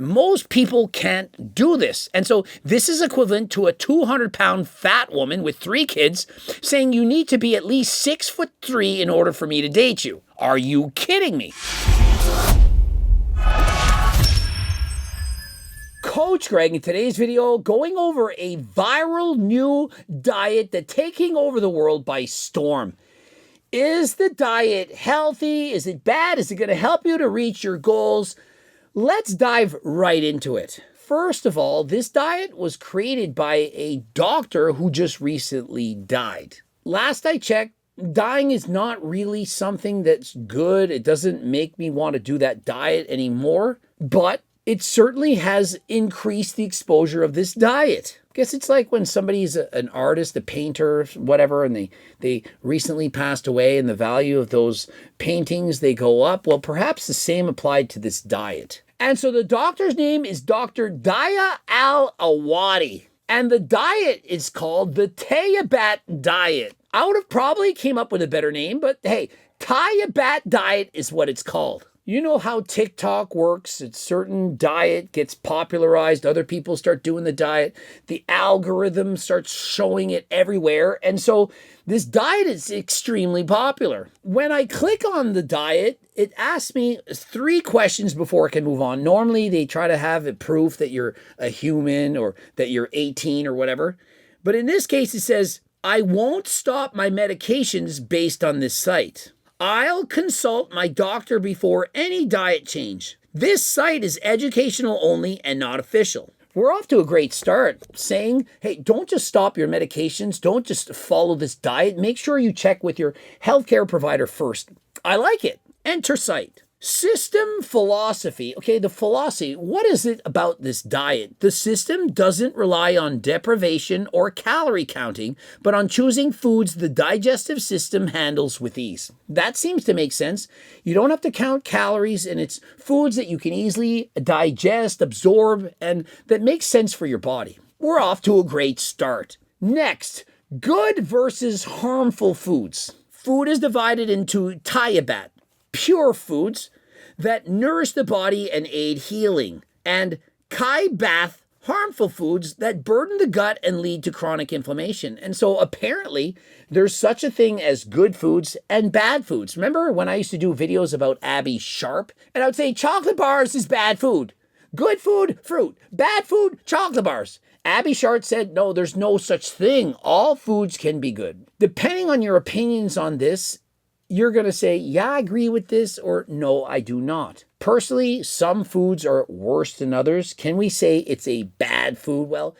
Most people can't do this. And so this is equivalent to a 200-pound fat woman with 3 kids saying you need to be at least 6'3" in order for me to date you. Are you kidding me? Coach Greg in today's video going over a viral new diet that's taking over the world by storm. Is the diet healthy? Is it bad? Is it going to help you to reach your goals? Let's dive right into it. First of all, this diet was created by a doctor who just recently died. Last I checked, dying is not really something that's good. It doesn't make me want to do that diet anymore, but it certainly has increased the exposure of this diet. I guess it's like when somebody's an artist, a painter, whatever, and they recently passed away and the value of those paintings, they go up. Well, perhaps the same applied to this diet. And so the doctor's name is Dr. Daya Al-Awadi. And the diet is called the Doucette diet. I would have probably came up with a better name, but hey, Doucette diet is what it's called. You know how TikTok works. A certain diet gets popularized. Other people start doing the diet. The algorithm starts showing it everywhere. And so this diet is extremely popular. When I click on the diet, it asks me 3 questions before I can move on. Normally, they try to have a proof that you're a human or that you're 18 or whatever. But in this case, it says, I won't stop my medications based on this site. I'll consult my doctor before any diet change. This site is educational only and not official. We're off to a great start saying, hey, don't just stop your medications. Don't just follow this diet. Make sure you check with your healthcare provider first. I like it. Enter site. System philosophy. Okay, the philosophy. What is it about this diet? The system doesn't rely on deprivation or calorie counting, but on choosing foods the digestive system handles with ease. That seems to make sense. You don't have to count calories, and it's foods that you can easily digest, absorb, and that makes sense for your body. We're off to a great start. Next, good versus harmful foods. Food is divided into Doucette, pure foods that nourish the body and aid healing, and Kai bath, harmful foods that burden the gut and lead to chronic inflammation. And so apparently there's such a thing as good foods and bad foods. Remember when I used to do videos about Abby Sharp? And I would say chocolate bars is bad food. Good food, fruit. Bad food, chocolate bars. Abby Sharp said, no, there's no such thing. All foods can be good. Depending on your opinions on this, you're going to say, yeah, I agree with this, or no, I do not. Personally, some foods are worse than others. Can we say it's a bad food? Well,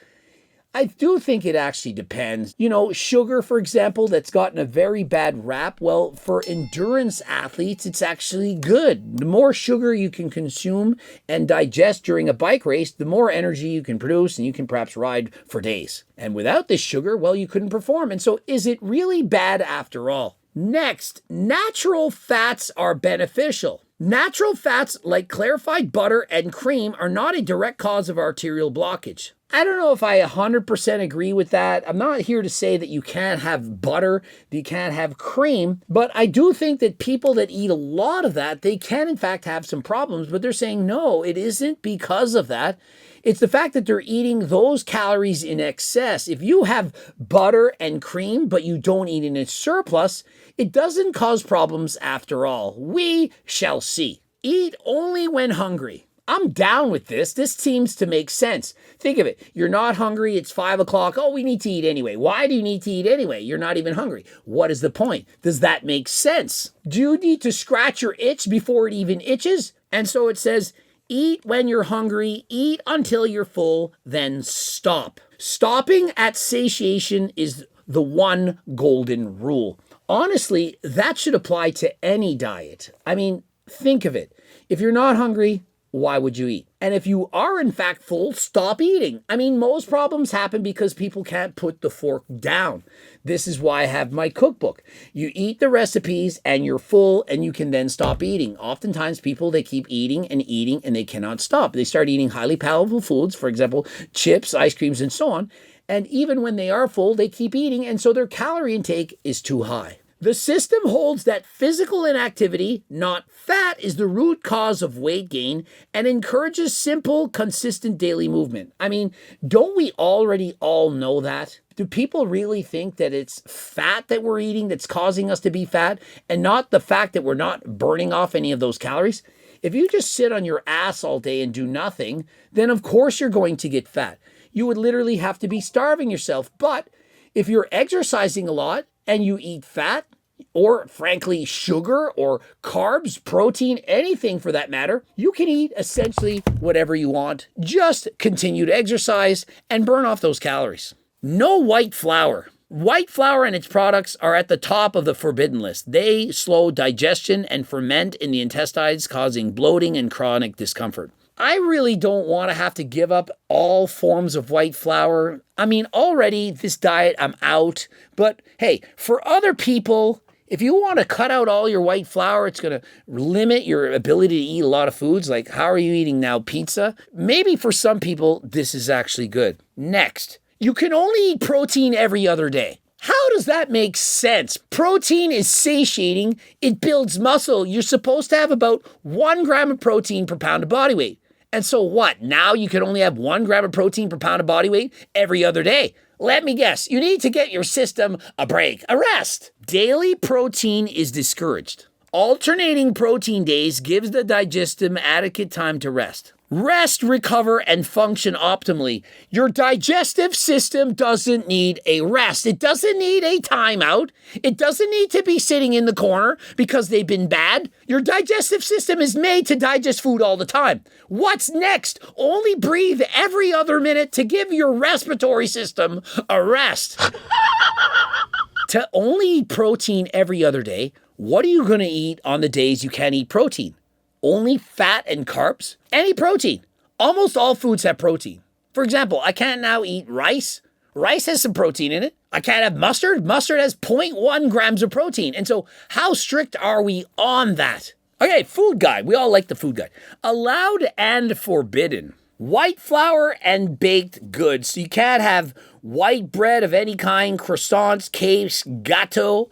I do think it actually depends. You know, sugar, for example, that's gotten a very bad rap. Well, for endurance athletes, it's actually good. The more sugar you can consume and digest during a bike race, the more energy you can produce, and you can perhaps ride for days. And without this sugar, well, you couldn't perform. And so is it really bad after all? Next, natural fats are beneficial. Natural fats like clarified butter and cream are not a direct cause of arterial blockage. I don't know if I 100% agree with that. I'm not here to say that you can't have butter, that you can't have cream, but I do think that people that eat a lot of that, they can in fact have some problems, but they're saying, no, it isn't because of that. It's the fact that they're eating those calories in excess. If you have butter and cream, but you don't eat in a surplus, it doesn't cause problems after all. We shall see. Eat only when hungry. I'm down with this. This seems to make sense. Think of it. You're not hungry. It's 5 o'clock. Oh, we need to eat anyway. Why do you need to eat anyway? You're not even hungry. What is the point? Does that make sense? Do you need to scratch your itch before it even itches? And so it says, eat when you're hungry, eat until you're full, then stop. Stopping at satiation is the one golden rule. Honestly, that should apply to any diet. I mean, think of it. If you're not hungry, why would you eat? And if you are in fact full, stop eating. I mean, most problems happen because people can't put the fork down. This is why I have my cookbook. You eat the recipes and you're full and you can then stop eating. Oftentimes people, they keep eating and they cannot stop. They start eating highly palatable foods, for example, chips, ice creams, and so on. And even when they are full, they keep eating. And so their calorie intake is too high. The system holds that physical inactivity, not fat, is the root cause of weight gain and encourages simple, consistent daily movement. I mean, don't we already all know that? Do people really think that it's fat that we're eating that's causing us to be fat and not the fact that we're not burning off any of those calories? If you just sit on your ass all day and do nothing, then of course you're going to get fat. You would literally have to be starving yourself. But if you're exercising a lot and you eat fat, or frankly, sugar or carbs, protein, anything for that matter, you can eat essentially whatever you want. Just continue to exercise and burn off those calories. No white flour. White flour and its products are at the top of the forbidden list. They slow digestion and ferment in the intestines, causing bloating and chronic discomfort. I really don't want to have to give up all forms of white flour. I mean, already this diet, I'm out. But hey, for other people, if you want to cut out all your white flour, it's going to limit your ability to eat a lot of foods. Like, how are you eating now? Pizza? Maybe for some people, this is actually good. Next, you can only eat protein every other day. How does that make sense? Protein is satiating. It builds muscle. You're supposed to have about 1 gram of protein per pound of body weight. And so what? Now you can only have 1 gram of protein per pound of body weight every other day. Let me guess, you need to get your system a break, a rest. Daily protein is discouraged. Alternating protein days gives the digestive adequate time to rest. Rest, recover, and function optimally. Your digestive system doesn't need a rest. It doesn't need a timeout. It doesn't need to be sitting in the corner because they've been bad. Your digestive system is made to digest food all the time. What's next? Only breathe every other minute to give your respiratory system a rest. To only eat protein every other day, what are you going to eat on the days you can't eat protein? Only fat and carbs? Any protein. Almost all foods have protein. For example, I can't now eat rice. Rice has some protein in it. I can't have mustard. Mustard has 0.1 grams of protein. And so how strict are we on that? Okay, food guide. We all like the food guide. Allowed and forbidden. White flour and baked goods. So you can't have white bread of any kind, croissants, cakes, gâteau,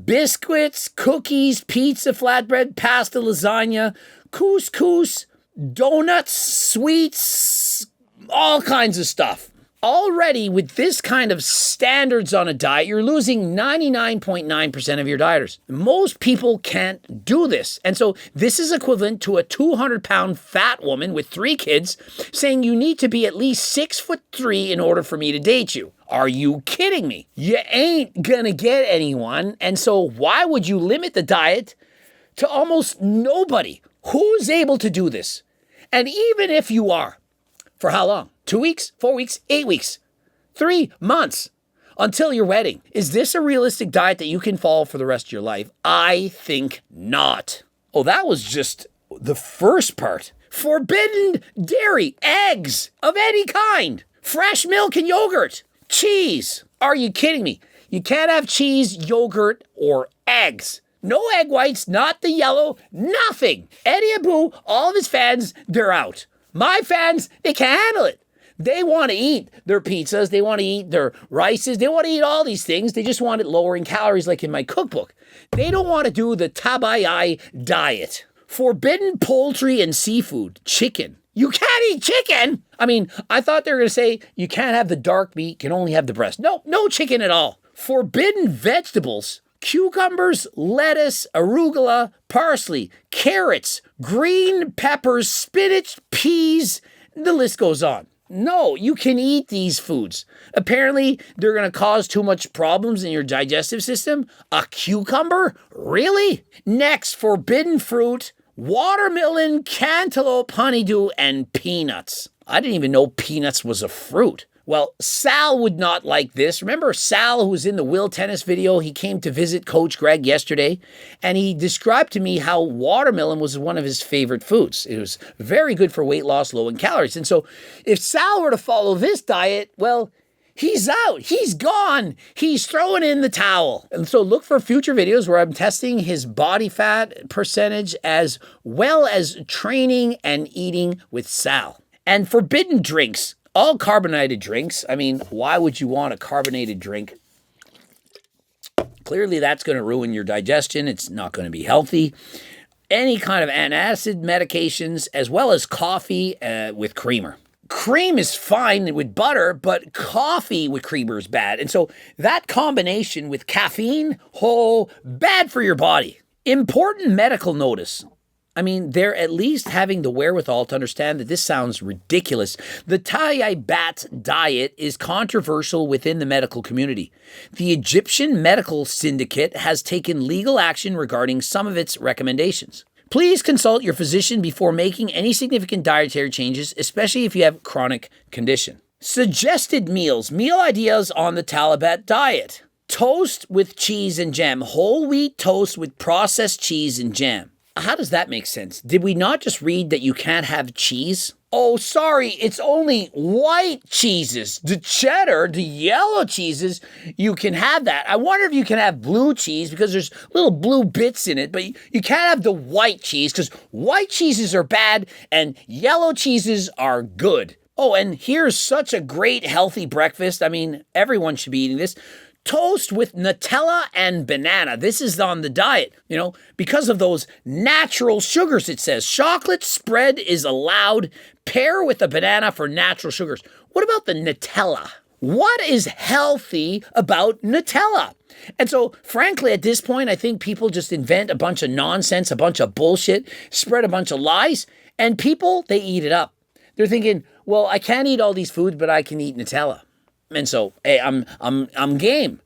biscuits, cookies, pizza, flatbread, pasta, lasagna, couscous, donuts, sweets, all kinds of stuff. Already with this kind of standards on a diet, you're losing 99.9% of your dieters. Most people can't do this. And so this is equivalent to a 200-pound fat woman with 3 kids saying you need to be at least 6'3" in order for me to date you. Are you kidding me? You ain't gonna get anyone. And so why would you limit the diet to almost nobody? Who's able to do this? And even if you are, for how long? 2 weeks, 4 weeks, 8 weeks, 3 months until your wedding. Is this a realistic diet that you can follow for the rest of your life? I think not. Oh, that was just the first part. Forbidden dairy, eggs of any kind, fresh milk and yogurt, cheese. Are you kidding me? You can't have cheese, yogurt, or eggs. No egg whites, not the yellow, nothing. Eddie Abu, all of his fans, they're out. My fans, they can't handle it. They want to eat their pizzas. They want to eat their rices. They want to eat all these things. They just want it lower in calories like in my cookbook. They don't want to do the tabayai diet. Forbidden poultry and seafood. Chicken. You can't eat chicken. I mean, I thought they were going to say you can't have the dark meat, can only have the breast. No chicken at all. Forbidden vegetables. Cucumbers, lettuce, arugula, parsley, carrots, green peppers, spinach, peas, the list goes on. No, you can eat these foods. Apparently, they're going to cause too much problems in your digestive system. A cucumber? Really? Next, forbidden fruit, watermelon, cantaloupe, honeydew, and peanuts. I didn't even know peanuts was a fruit. Well, Sal would not like this. Remember Sal, who was in the Will Tennis video? He came to visit Coach Greg yesterday, and he described to me how watermelon was one of his favorite foods. It was very good for weight loss, low in calories. And so if Sal were to follow this diet, well, he's out. He's gone. He's throwing in the towel. And so look for future videos where I'm testing his body fat percentage as well as training and eating with Sal. And forbidden drinks. All carbonated drinks. I mean, why would you want a carbonated drink? Clearly, that's going to ruin your digestion. It's not going to be healthy. Any kind of antacid medications, as well as coffee with creamer. Cream is fine with butter, but coffee with creamer is bad. And so that combination with caffeine, bad for your body. Important medical notice. I mean, they're at least having the wherewithal to understand that this sounds ridiculous. The Doucette diet is controversial within the medical community. The Egyptian Medical Syndicate has taken legal action regarding some of its recommendations. Please consult your physician before making any significant dietary changes, especially if you have chronic condition. Suggested meals, meal ideas on the Doucette diet. Toast with cheese and jam, whole wheat toast with processed cheese and jam. How does that make sense? Did we not just read that you can't have cheese? Oh, sorry, it's only white cheeses. The cheddar, the yellow cheeses, you can have that. I wonder if you can have blue cheese because there's little blue bits in it, but you can't have the white cheese because white cheeses are bad and yellow cheeses are good. Oh, and here's such a great healthy breakfast. I mean, everyone should be eating this. Toast with Nutella and banana. This is on the diet, because of those natural sugars, it says. Chocolate spread is allowed. Pair with a banana for natural sugars. What about the Nutella? What is healthy about Nutella? And so, frankly, at this point, I think people just invent a bunch of nonsense, a bunch of bullshit, spread a bunch of lies, and people, they eat it up. They're thinking, well, I can't eat all these foods, but I can eat Nutella. And so, hey, I'm game.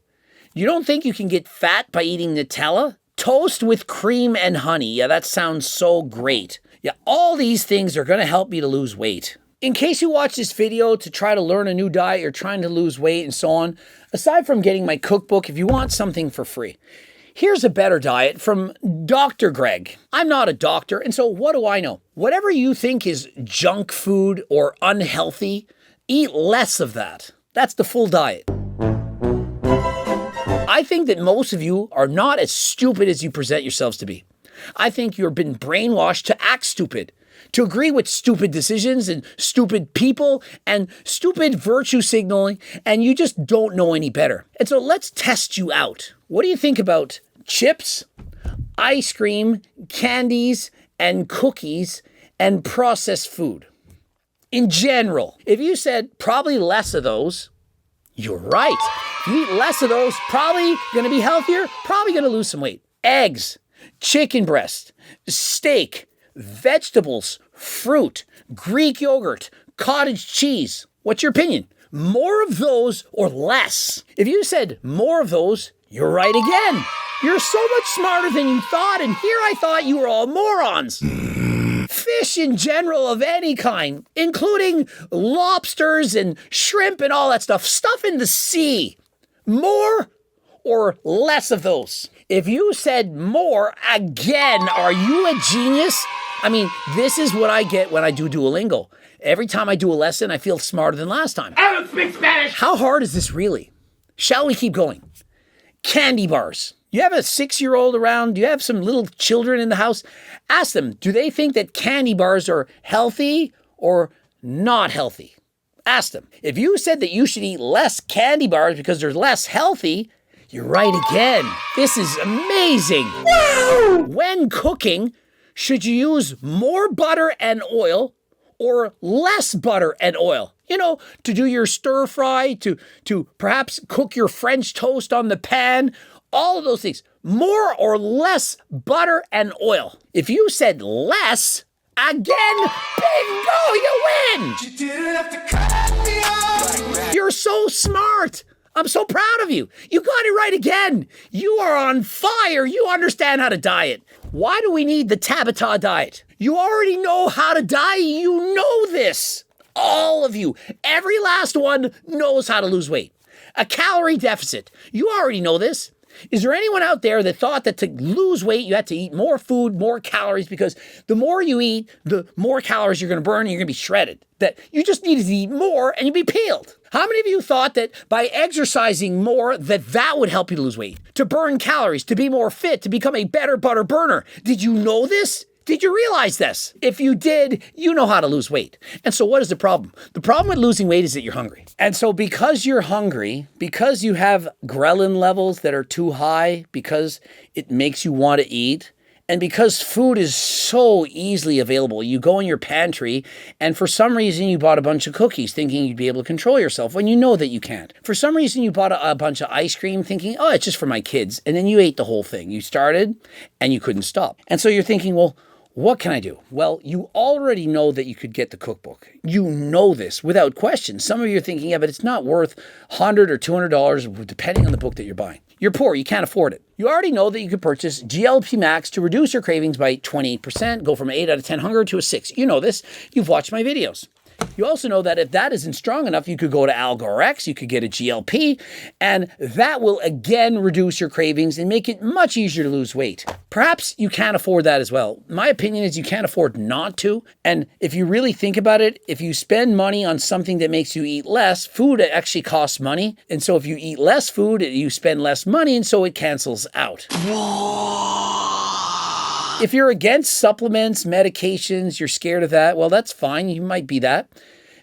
You don't think you can get fat by eating Nutella? Toast with cream and honey. Yeah, that sounds so great. Yeah, all these things are going to help me to lose weight. In case you watch this video to try to learn a new diet, you're trying to lose weight and so on, aside from getting my cookbook, if you want something for free, here's a better diet from Dr. Greg. I'm not a doctor, and so what do I know? Whatever you think is junk food or unhealthy, eat less of that. That's the full diet. I think that most of you are not as stupid as you present yourselves to be. I think you've been brainwashed to act stupid, to agree with stupid decisions and stupid people and stupid virtue signaling, and you just don't know any better. And so let's test you out. What do you think about chips, ice cream, candies, and cookies, and processed food? In general, if you said probably less of those, you're right. If you eat less of those, probably going to be healthier, probably going to lose some weight. Eggs, chicken breast, steak, vegetables, fruit, Greek yogurt, cottage cheese. What's your opinion? More of those or less? If you said more of those, you're right again. You're so much smarter than you thought, and here I thought you were all morons. Fish in general of any kind, including lobsters and shrimp and all that stuff in the sea. More or less of those? If you said more, again, are you a genius? I mean, this is what I get when I do Duolingo. Every time I do a lesson, I feel smarter than last time. I don't speak Spanish. How hard is this really? Shall we keep going? Candy bars. You have a 6-year-old around? Do you have some little children in the house? Ask them, do they think that candy bars are healthy or not healthy? Ask them. If you said that you should eat less candy bars because they're less healthy, you're right again. This is amazing. Wow! When cooking, should you use more butter and oil or less butter and oil? To do your stir fry, to perhaps cook your French toast on the pan, all of those things. More or less butter and oil. If you said less, again, bingo, you win! You didn't have to cut me off. You're so smart. I'm so proud of you. You got it right again. You are on fire. You understand how to diet. Why do we need the Doucette diet? You already know how to diet. You know this. All of you. Every last one knows how to lose weight. A calorie deficit. You already know this. Is there anyone out there that thought that to lose weight, you had to eat more food, more calories, because the more you eat, the more calories you're going to burn and you're going to be shredded? That you just needed to eat more and you'd be peeled. How many of you thought that by exercising more, that would help you to lose weight? To burn calories, to be more fit, to become a better butter burner? Did you know this? Did you realize this? If you did, you know how to lose weight. And so what is the problem? The problem with losing weight is that you're hungry. And so because you're hungry, because you have ghrelin levels that are too high, because it makes you want to eat, and because food is so easily available, you go in your pantry and for some reason you bought a bunch of cookies thinking you'd be able to control yourself when you know that you can't. For some reason you bought a bunch of ice cream thinking, oh, it's just for my kids. And then you ate the whole thing. You started and you couldn't stop. And so you're thinking, well, what can I do? Well, you already know that you could get the cookbook. You know this without question. Some of you are thinking, yeah, but it's not worth $100 or $200 depending on the book that you're buying. You're poor, you can't afford it. You already know that you could purchase GLP Max to reduce your cravings by 28%, go from 8 out of 10 hunger to a 6. You know this, you've watched my videos. You also know that if that isn't strong enough, you could go to Algorex, you could get a GLP, and that will again reduce your cravings and make it much easier to lose weight. Perhaps you can't afford that as well. My opinion is you can't afford not to. And if you really think about it, if you spend money on something that makes you eat less, food actually costs money. And so if you eat less food, you spend less money, and so it cancels out. If you're against supplements, medications, you're scared of that, well, that's fine. You might be that.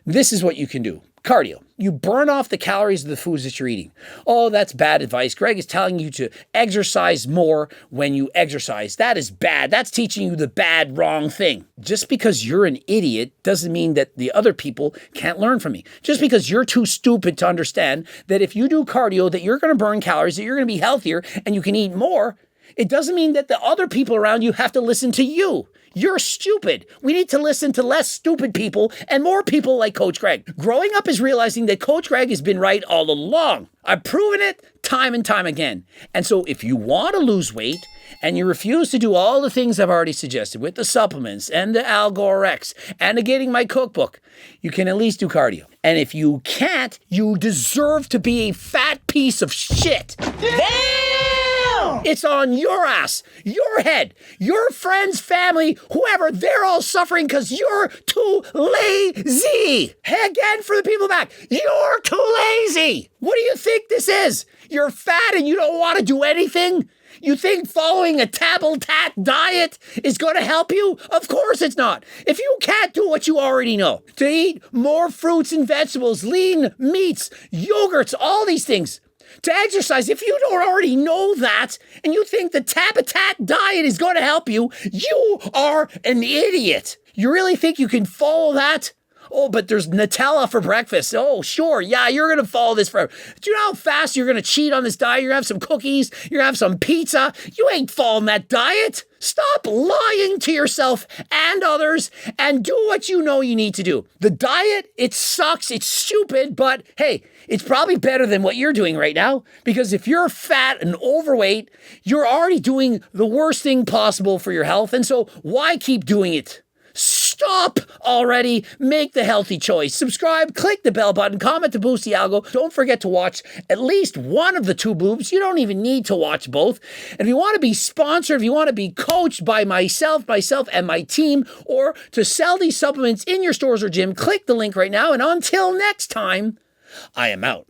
This is what you can do. Cardio. You burn off the calories of the foods that you're eating. Oh, that's bad advice. Greg is telling you to exercise more when you exercise. That is bad. That's teaching you the bad, wrong thing. Just because you're an idiot doesn't mean that the other people can't learn from me. Just because you're too stupid to understand that if you do cardio, that you're going to burn calories, that you're going to be healthier, and you can eat more, it doesn't mean that the other people around you have to listen to you. You're stupid. We need to listen to less stupid people and more people like Coach Greg. Growing up is realizing that Coach Greg has been right all along. I've proven it time and time again. And so if you want to lose weight and you refuse to do all the things I've already suggested with the supplements and the Algorex and the getting my cookbook, you can at least do cardio. And if you can't, you deserve to be a fat piece of shit. It's on your ass, your head, your friends, family, whoever, they're all suffering because you're too lazy. Again, for the people back, you're too lazy. What do you think this is? You're fat and you don't want to do anything? You think following a tat diet is going to help you? Of course it's not. If you can't do what you already know, to eat more fruits and vegetables, lean meats, yogurts, all these things, to exercise, if you don't already know that, and you think the tat diet is going to help you, you are an idiot. You really think you can follow that? Oh, but there's Nutella for breakfast. Oh, sure. Yeah, you're going to follow this forever. Do you know how fast you're going to cheat on this diet? You're going to have some cookies. You're going to have some pizza. You ain't following that diet. Stop lying to yourself and others and do what you know you need to do. The diet, it sucks. It's stupid, but hey, it's probably better than what you're doing right now, because if you're fat and overweight, you're already doing the worst thing possible for your health. And so why keep doing it? Stop already. Make the healthy choice. Subscribe, click the bell button, comment to boost the algo. Don't forget to watch at least one of the two boobs. You don't even need to watch both. And if you want to be sponsored, if you want to be coached by myself and my team, or to sell these supplements in your stores or gym, click the link right now. And until next time, I am out.